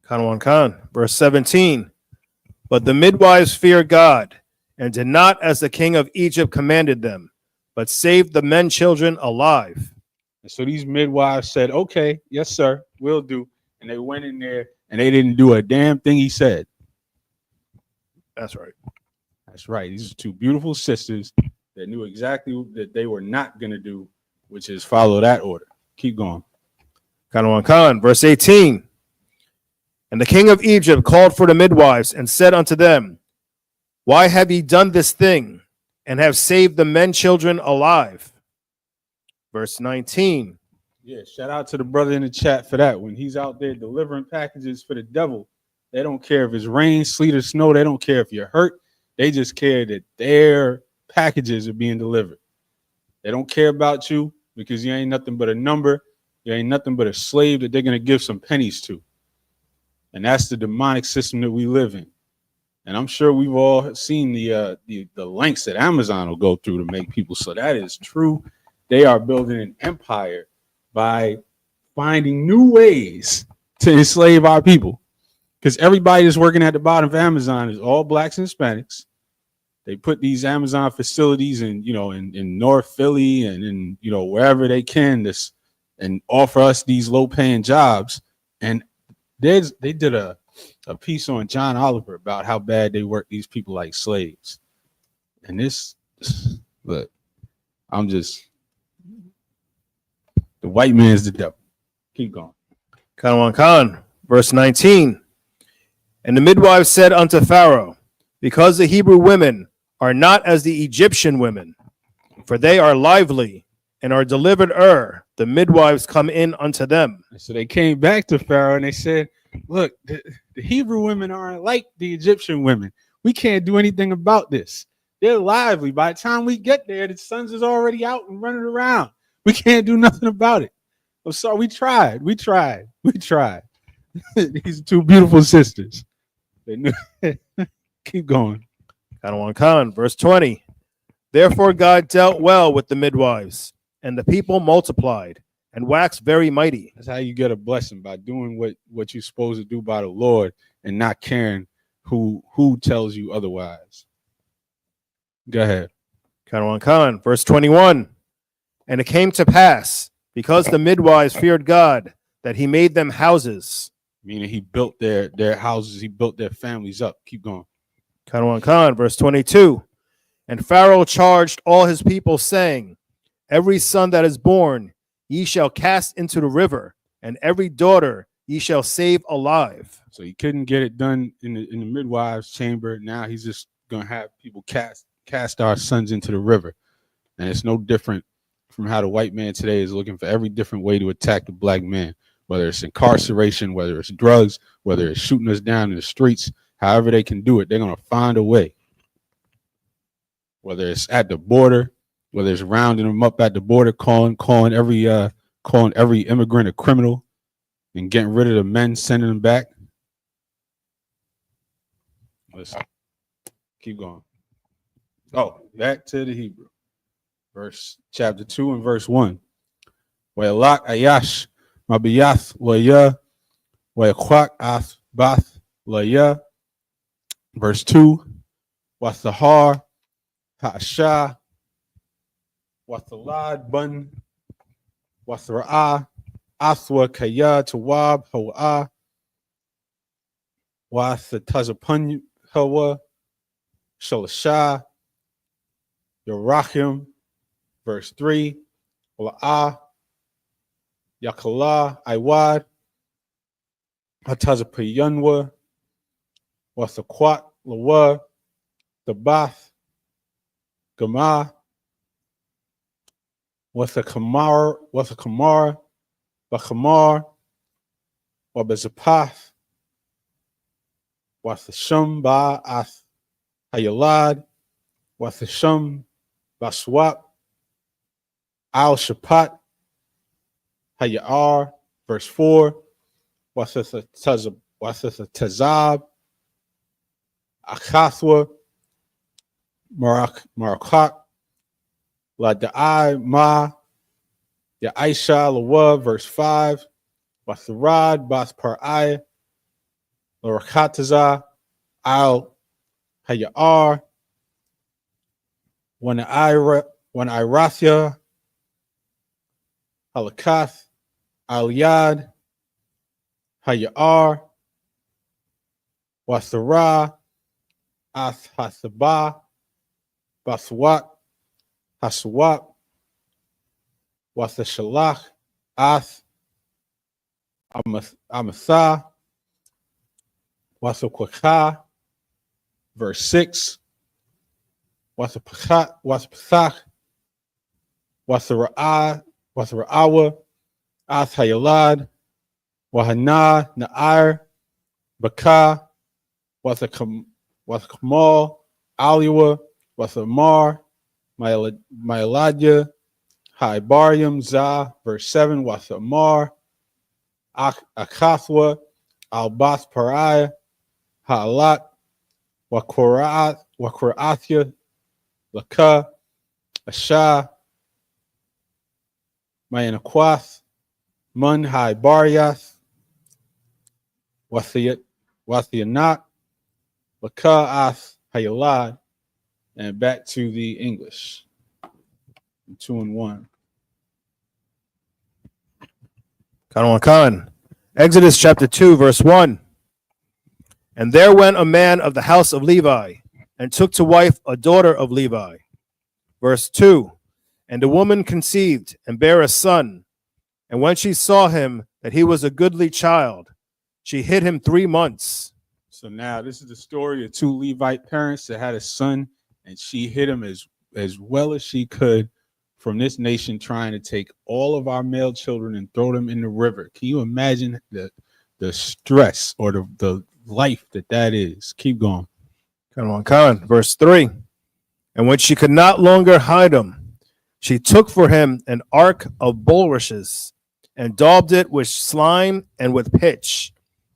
Khan. Verse 17. But the midwives feared God and did not as the king of Egypt commanded them, but saved the men children alive. And so these midwives said, okay, yes, sir, we'll do. And they went in there and they didn't do a damn thing he said. That's right. That's right. These are two beautiful sisters that knew exactly that they were not going to do, which is follow that order. Keep going. Khan. Verse 18. And the king of Egypt called for the midwives and said unto them, why have ye done this thing and have saved the men children alive? Verse 19. Yeah, shout out to the brother in the chat for that. When he's out there delivering packages for the devil, they don't care if it's rain, sleet, or snow. They don't care if you're hurt. They just care that their packages are being delivered. They don't care about you because you ain't nothing but a number There ain't nothing but a slave that they're going to give some pennies to. And that's the demonic system that we live in. And I'm sure we've all seen the lengths that Amazon will go through to make people. So that is true. They are building an empire by finding new ways to enslave our people. Because everybody that's working at the bottom of Amazon is all blacks and Hispanics. They put these Amazon facilities in North Philly and in, wherever they can and offer us these low paying jobs. And they did a piece on John Oliver about how bad they work these people like slaves. And look, the white man's the devil. Keep going. Khan, verse 19. And the midwives said unto Pharaoh, because the Hebrew women are not as the Egyptian women, for they are lively and are delivered the midwives come in unto them. So they came back to Pharaoh and they said, look, the Hebrew women aren't like the Egyptian women. We can't do anything about this. They're lively. By the time we get there, the sons is already out and running around. We can't do nothing about it. I'm sorry. We tried. These two beautiful sisters. They knew. Keep going. Khan, verse 20. Therefore God dealt well with the midwives, and the people multiplied and waxed very mighty. That's how you get a blessing, by doing what you're supposed to do by the Lord and not caring who tells you otherwise. Go ahead. Khan, verse 21. And it came to pass, because the midwives feared God, that he made them houses. Meaning he built their houses, he built their families up. Keep going. Khan, verse 22. And Pharaoh charged all his people, saying, every son that is born ye shall cast into the river, and every daughter ye shall save alive. So he couldn't get it done in the midwives' chamber. Now he's just gonna have people cast our sons into the river. And it's no different from how the white man today is looking for every different way to attack the black man, whether it's incarceration, whether it's drugs, whether it's shooting us down in the streets. However they can do it, they're going to find a way. Whether it's at the border, whether it's rounding them up at the border, calling every immigrant a criminal and getting rid of the men, sending them back. Listen, keep going. Oh, back to the Hebrew. Chapter 2 and verse 1. Wa'elak ayash mabiyath laya wa'ekwak ath bath laya. Verse 2. Wathahar ha'asha wathalad bun wathra'ah athwa kaya tawab hawa'ah wathatazapun hawa shalashah Yerachim. Verse 3, La'ah, Yakala, Iwad, Hatazapayanwa, Wathakwat, Lawa, Tabath, Gama, Wathakamar, Bachamar, Wabazapath, Wathashum Ba Ath Hayalad, Wathashum Baswap, Al Shapat, Hayar, verse 4, Wasatha Tazab, Akathwa, Marakak, La Da'i Ma, Ya'isha Lawa, verse 5, Watharad, Bath Par'ai, Larakataza, Al Hayar, When Irathia, Halakath, Aliyad, Hayar, Wathara, Ath Hathaba, Bathwat, Haswat, Wathashalach, Ath, Amatha, Wathakwakha, verse 6, Wathapachak, Wathara'awa, Ath Hayalad, Wahana, Na'ir, Baka, Wathamal, Aliwa, Wathamar, Mailadya, Haibarium Za, verse 7, Wathamar, Akathwa, Albath Pariah, Haalat, Wakwarathya, Laka, Asha, Mayanakwath, Mun Haibariath, Wathianat, Laka'ath Hayalad, and back to the English. 2 and 1. Khan. Exodus chapter 2, verse 1. And there went a man of the house of Levi, and took to wife a daughter of Levi. Verse 2. And the woman conceived, and bare a son. And when she saw him, that he was a goodly child, she hid him 3 months. So now this is the story of 2 Levite parents that had a son, and she hid him as well as she could from this nation, trying to take all of our male children and throw them in the river. Can you imagine the stress or the life that is? Keep going. Khan. Verse 3. And when she could not longer hide him, she took for him an ark of bulrushes, and daubed it with slime and with pitch,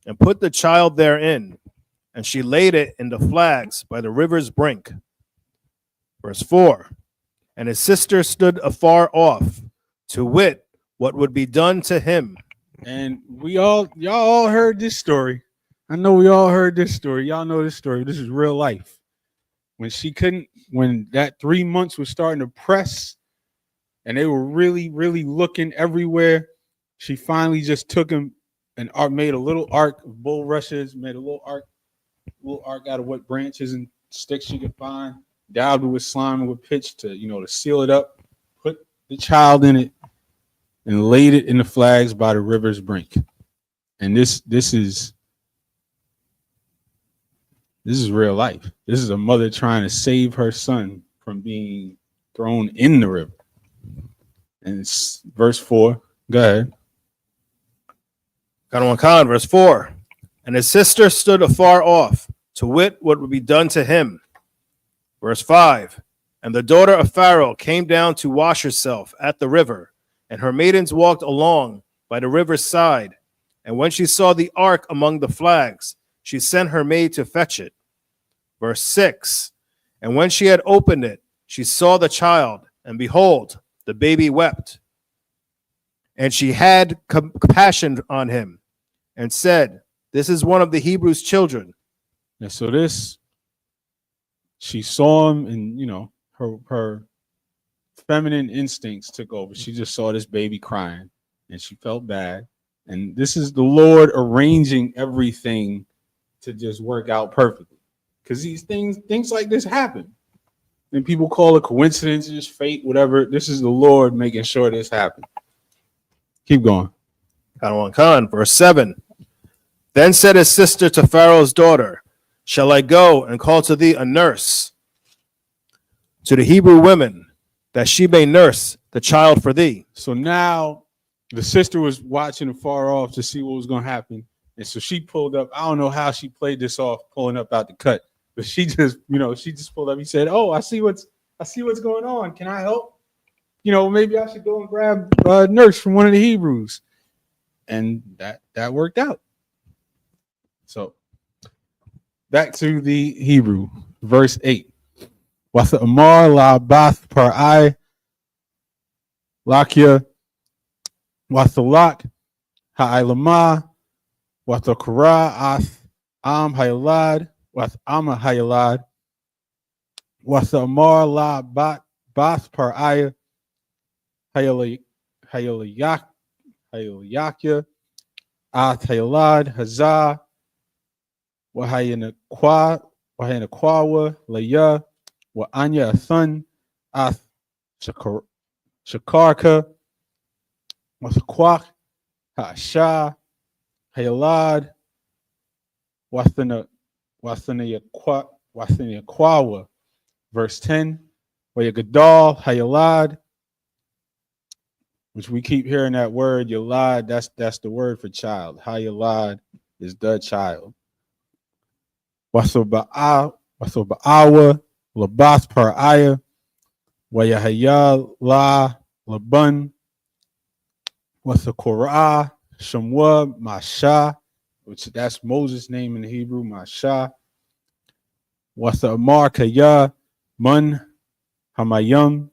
and put the child therein, and she laid it in the flags by the river's brink. Verse 4. And his sister stood afar off, to wit what would be done to him. And y'all all heard this story. I know we all heard this story. Y'all know this story. This is real life. When that 3 months was starting to press, and they were really, really looking everywhere, she finally just took him and made a little ark of bulrushes, made a little ark out of what branches and sticks she could find, daubed it with slime and with pitch to seal it up, put the child in it, and laid it in the flags by the river's brink. And this is real life. This is a mother trying to save her son from being thrown in the river. And it's verse 4. Go ahead. Khan, verse 4. And his sister stood afar off, to wit what would be done to him. Verse 5. And the daughter of Pharaoh came down to wash herself at the river, and her maidens walked along by the river's side. And when she saw the ark among the flags, she sent her maid to fetch it. Verse 6. And when she had opened it, she saw the child, and behold, the baby wept. And she had compassion on him, and said, This is one of the Hebrews' children. And so she saw him, and her feminine instincts took over. She just saw this baby crying, and she felt bad. And this is the Lord arranging everything to just work out perfectly, because these things like this happen, and people call it coincidences, fate, whatever. This is the Lord making sure this happens. Keep going. Khan, verse 7. Then said his sister to Pharaoh's daughter, Shall I go and call to thee a nurse to the Hebrew women, that she may nurse the child for thee? So now the sister was watching afar off to see what was going to happen. And so she pulled up. I don't know how she played this off, pulling up out the cut, but she just pulled up. He said, "Oh, I see what's going on. Can I help? Maybe I should go and grab a nurse from one of the Hebrews." And that worked out. So back to the Hebrew, verse 8. Watha Amar la bath par I Lakia Wathalak Ha'ilama Wathakara Ath Am Hayalad Wath Ama Hayalad Watha Amar la bath par I Hayalayak Hayalayakya Ath Hayalad Hazah Wahayanakwa Laya Wa Anya Athun Ath Shakarka Wathquak Hasha Hayalad Wathanayakwawa. Verse 10. Wayagadal Hayalad, which we keep hearing that word Yalad. That's the word for child. Hayalad is the child. Wasoba'awa Labath par Aya Wayahaya La Laban, Wathakorah, Shamwa, Masha, which that's Moses' name in the Hebrew, Masha, Wathamar Kaya, Mun, Hamayim,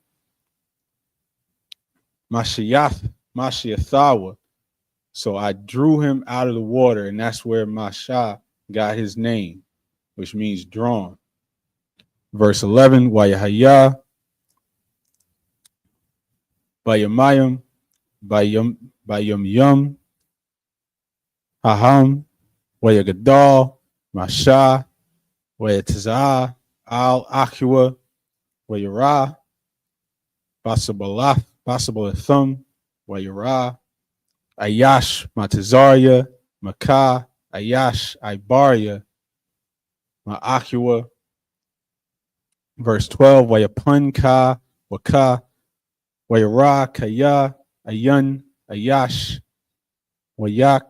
Mashiathawa. So I drew him out of the water, and that's where Masha got his name, which means drawn. Verse 11, Wayahaya, Bayamayim, Bayum, Haham, Wayagadal, Masha, Wayatazah, Al Akua, Wayara, Basabalathum, Wayara, Ayash, Matazaria, Makah, Ayash, Ibaria, Ma'akua. Verse 12, Wayapun Ka, Waka, Wayara, Kaya, Ayun, Ayash, Wayak,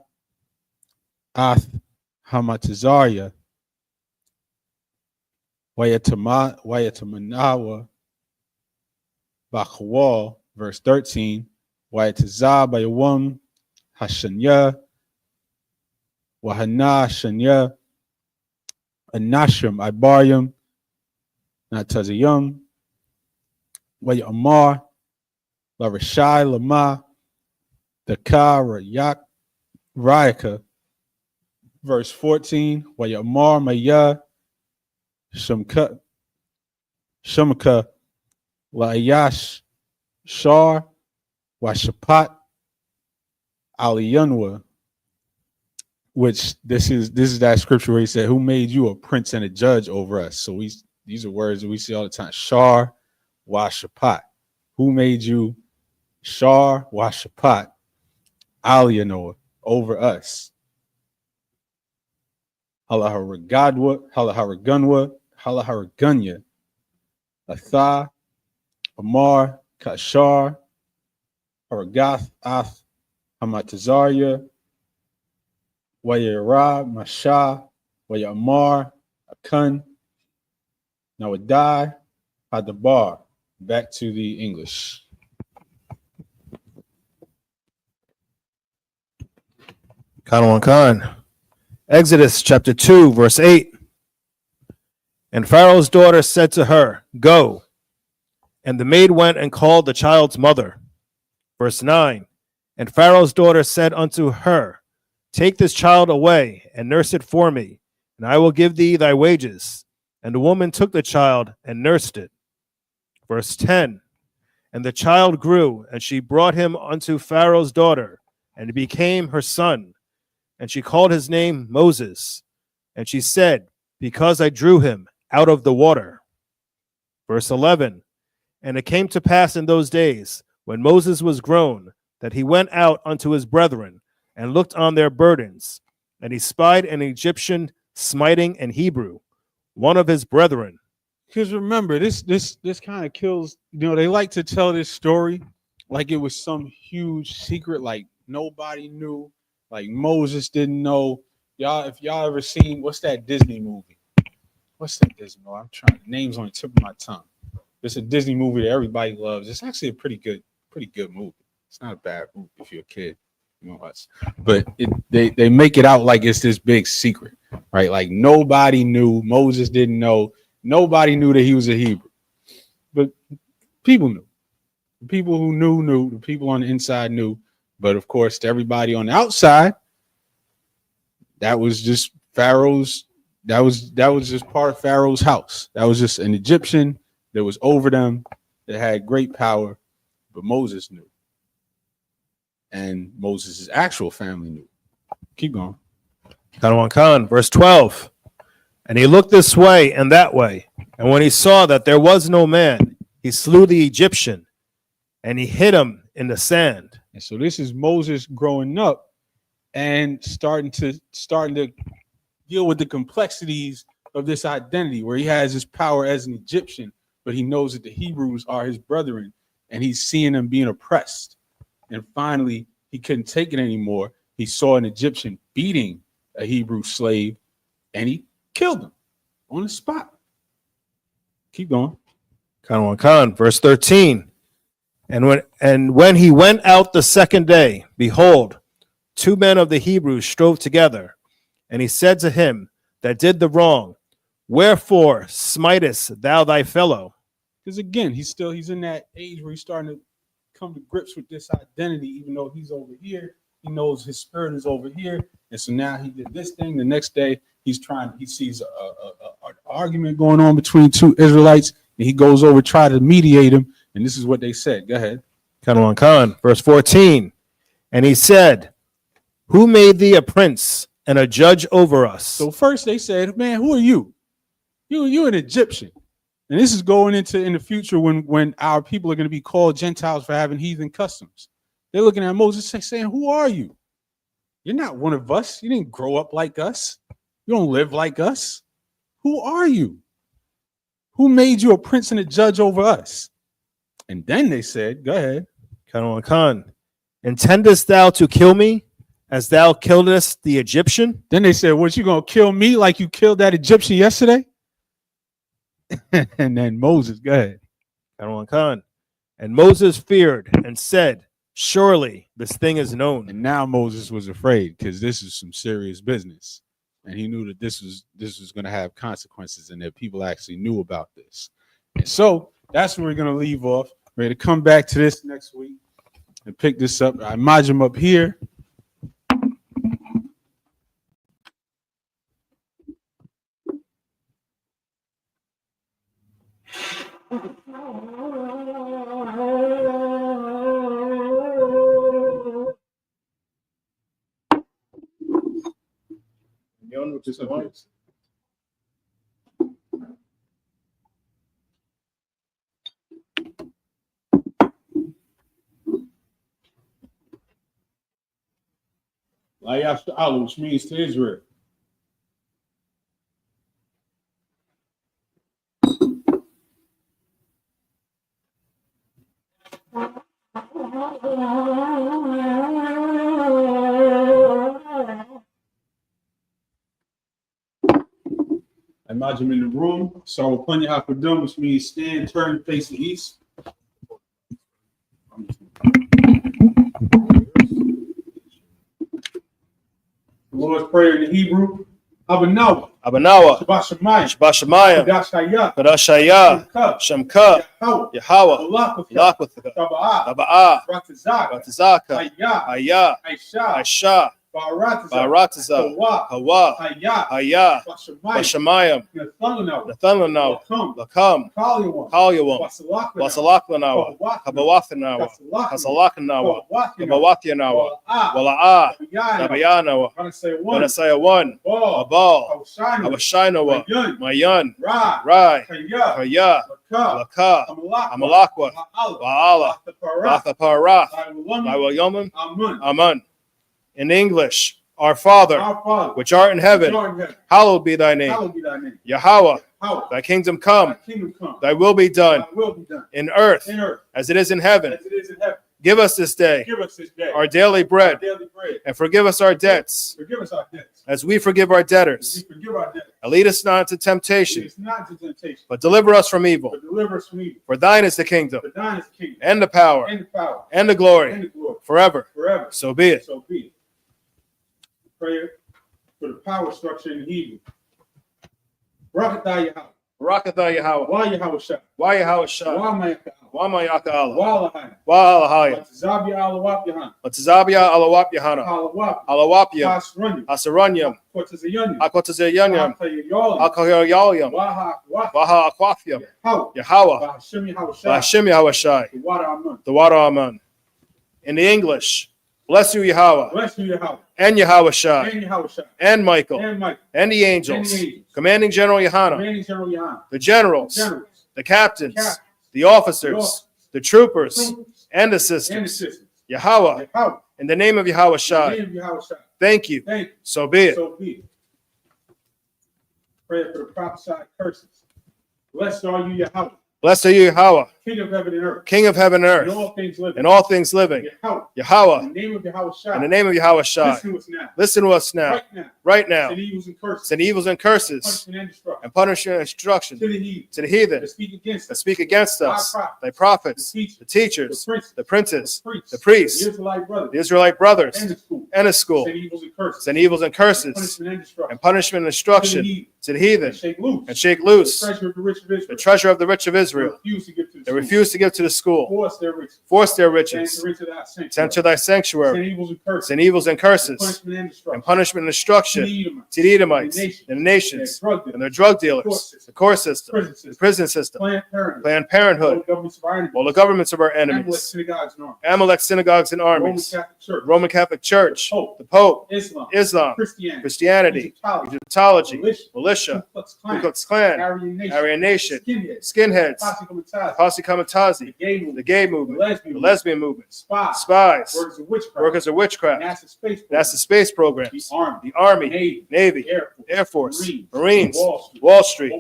Ath, Hamatazaria, Wayatamanawa, Bakhwal. Verse 13, Wayatazah, Bayawum, Hashanya, Wahana, Shanya, Anashim, Ibarium, Natazayum, Wayamar, Larashai, Lama, Dakar, Rayak, Rayaka. Verse 14, Wayamar, Maya, Shumka, Laayash, Shar, Washapat, Aliyunwa, which this is that scripture where he said, "Who made you a prince and a judge over us?" So these are words that we see all the time. Shar, Washapat. Who made you Shar, Washapat, Aliyunwa over us? Halaharagadwa, Halaharagunwa, Halaharagunya, Atha, Amar, Kashar, Haragath, Ath, Hamatazaria, Wayara, Masha, Wayamar, Akun, Nawadai, Hadabar. Back to the English. Khan. Exodus chapter 2, verse 8. And Pharaoh's daughter said to her, "Go." And the maid went and called the child's mother. Verse 9. And Pharaoh's daughter said unto her, "Take this child away and nurse it for me, and I will give thee thy wages." And the woman took the child and nursed it. Verse 10. And the child grew, and she brought him unto Pharaoh's daughter, and he became her son. And she called his name Moses. And she said, "Because I drew him out of the water." Verse 11. And it came to pass in those days, when Moses was grown, that he went out unto his brethren, and looked on their burdens. And he spied an Egyptian smiting an Hebrew, one of his brethren. Because remember, this kind of kills, they like to tell this story like it was some huge secret, like nobody knew, like Moses didn't know. If y'all ever seen, what's that Disney movie? What's that Disney movie? I'm trying, name's on the tip of my tongue. It's a Disney movie that everybody loves. It's actually a pretty good movie. It's not a bad movie if you're a kid, but they make it out like it's this big secret, right? Like nobody knew. Moses didn't know. Nobody knew that he was a Hebrew, but people knew. The people who knew. The people on the inside knew. But of course, to everybody on the outside, that was just Pharaoh's. That was just part of Pharaoh's house. That was just an Egyptian that was over them, that had great power, but Moses knew. And Moses' actual family knew. Keep going. Khan, verse 12. And he looked this way and that way, and when he saw that there was no man, he slew the Egyptian, and he hid him in the sand. And so this is Moses growing up and starting to deal with the complexities of this identity, where he has his power as an Egyptian, but he knows that the Hebrews are his brethren, and he's seeing them being oppressed. And finally, he couldn't take it anymore. He saw an Egyptian beating a Hebrew slave, and he killed him on the spot. Keep going. Khan, verse 13. And when he went out the second day, behold, 2 men of the Hebrews strove together. And he said to him that did the wrong, wherefore smitest thou thy fellow? Because again, he's in that age where he's starting to come to grips with this identity, even though he's over here. He knows his spirit is over here. And so now he did this thing. The next day, he sees an argument going on between 2 Israelites, and he goes over, try to mediate him. And this is what they said. Go ahead. Khan, verse 14. And he said, who made thee a prince and a judge over us? So first they said, man, who are you? You're an Egyptian. And this is going into in the future when our people are going to be called Gentiles for having heathen customs. They're looking at Moses saying, who are you? You're not one of us. You didn't grow up like us. You don't live like us. Who are you? Who made you a prince and a judge over us? And then they said, go ahead. Khan, intendest thou to kill me as thou killedest the Egyptian? Then they said, what, you going to kill me like you killed that Egyptian yesterday? And then Moses, go ahead. Khan. And Moses feared and said, surely this thing is known. And now Moses was afraid because this is some serious business. And he knew that this was going to have consequences and that people actually knew about this. And so that's where we're going to leave off. We're going to come back to this next week and pick this up. I imagine him up here. Which means to Israel. I imagine him in the room. So Panya Hakadum, which means stand, turn, face the east. The Lord's Prayer in the Hebrew. Abanawa. Shabbat Shemayim. Kadosh Hayah. Shemka. Yahweh. Yahweh. Taba'ah. Ratazaka. Hayah. Aisha. Baratazah. Hawa. Hayah. Bashamayim. Nathanaw. Lakam. Kalyawam. Wasalakanawa. Kabawathanawa. Kasalakanawa. Kabawathanawa. Wala'ah. Nabayanawa. Vanasaya 1. Abal. Abashinawa. Mayan. Rai. Kaya. Laka. Amalakwa. Ba'ala. Bathaparath. Baiwayomim. Aman. In English, our Father, which art in heaven, hallowed be thy name. Yahweh, thy kingdom come, thy will be done in earth as it is in heaven. Give us this day our daily bread, and forgive us our debts as we forgive our debtors. And lead us not into temptation, but deliver us from evil. For thine is the kingdom, and the power, and the glory, forever. So be it. Prayer for the power structure in Hebrew. Barakatah Yahweh. Barakatah Yahweh. Why Yahweh Shah. Why Yahweh Shah. Why Mayaka Allah. Why Alahaya. Zabia Alawap Yahan. Latazabia Alawap Yahana. Alawapia. Asaranyam. Akwatazayanyam. Akayalyam. Waha Aquafiam. Yahweh. Bahashim Yahweh Shai. The water Aman. In the English, bless you, Yahweh. And Yahweh Shai. And Michael. And the angels. Commanding General Yahana. The generals. The captains. The officers. The troopers. And the sisters. Yahweh. In the name of Yahweh Shai. Thank you. So be it. Prayer for the prophesied curses. Blessed are you, Yahweh. Blessed are you, Yahweh, King of heaven and earth. King of heaven and And earth, all things living. and all things living. Yahweh. Yahweh, In the name of Yahweh Shai. in the name of Yahweh Shai. Listen to us now. Listen to us now, Right now. right now. Send evils and curses. Send evils and curses, Punishment and destruction. and punishment and instruction To the heathen. to the heathen That speak against that us. speak against us, thy prophets, the teachers, the princes, the priests, the Israelite brothers, the Israelite brothers, and the school. and the school. Send evils and curses. Send evils and curses, Punishment and destruction. and punishment and instruction to the heathen, And shake loose. and shake loose The treasure of the rich of Israel. the treasure of the rich of Israel. Refuse to give to the They school. refuse to give to the school. Force their riches. Force their Send riches. to riches thy sanctuary. Send to thy sanctuary. Send evils and curses. Send evils and curses, Punishment and destruction. and punishment and destruction to the Edomites and the nations, and their drug dealers, the court system, the prison system, Planned Parenthood, all the governments of our enemies, Amalek synagogues and armies, Roman Catholic Church, the Pope, Islam, Christianity, Egyptology, militia, Ku Klux Klan, Aryan Nation, skinheads, Posse Comitazi, the gay movement, the lesbian movement, spies, workers of witchcraft, NASA space programs, the Army, Navy, Air Force, Marines, Wall Street,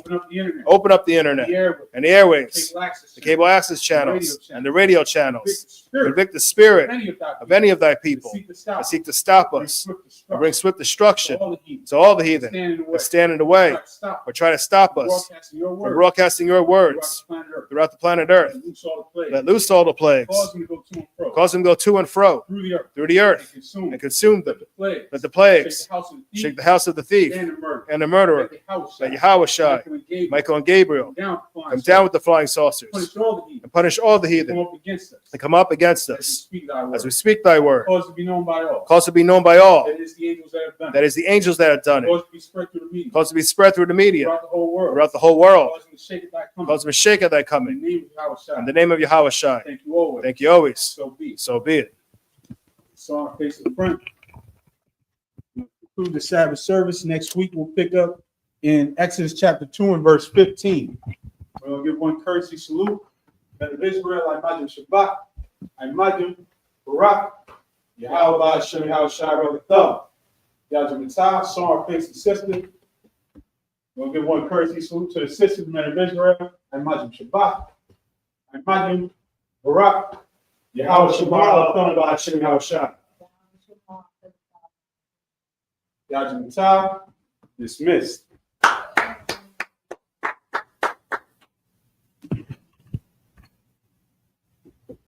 open up the internet and the airwaves, the cable access channels and the radio channels. Convict the spirit of any of thy people that seek to stop us and bring swift destruction to all the heathen that stand in the way or try to stop us from broadcasting your words throughout the planet Earth. Let loose all the plagues, cause them to go to and fro through the earth and consume them. Let the plagues shake the house of the thief and the murderer. Let Yahweh Shai, Michael and Gabriel come down with the flying saucers and punish all the heathen and come up against us as we speak thy word. Cause to be known by all. Cause to be known by all. That is the angels that have done it. That is the angels that have done it. Cause to be spread through the media. Cause to be spread through the media Throughout the whole world. throughout the whole world. Cause them to shake it back coming. Cause them to shake at thy In coming. the name of Yahweh Shai. In the name of Yahweh Shai. Thank you always. Thank you always. So be it. So be it. So I face the front. Conclude the Sabbath service. Next week we'll pick up in Exodus chapter 2 and verse 15. We'll give one courtesy salute. That of Israel, I imagine Shabbat, I imagine Barak, Yahweh Hashem, Yahweh Shai, Thumb. Yahweh Mitzah, saw our face and sister. We'll give one courtesy salute to the sisters, men of Israel. I imagine Shabbat, I imagine Barak, Yahweh Shabbat, Thumb, Hashem, Yahweh Shai. Yahweh Mitzah, dismissed.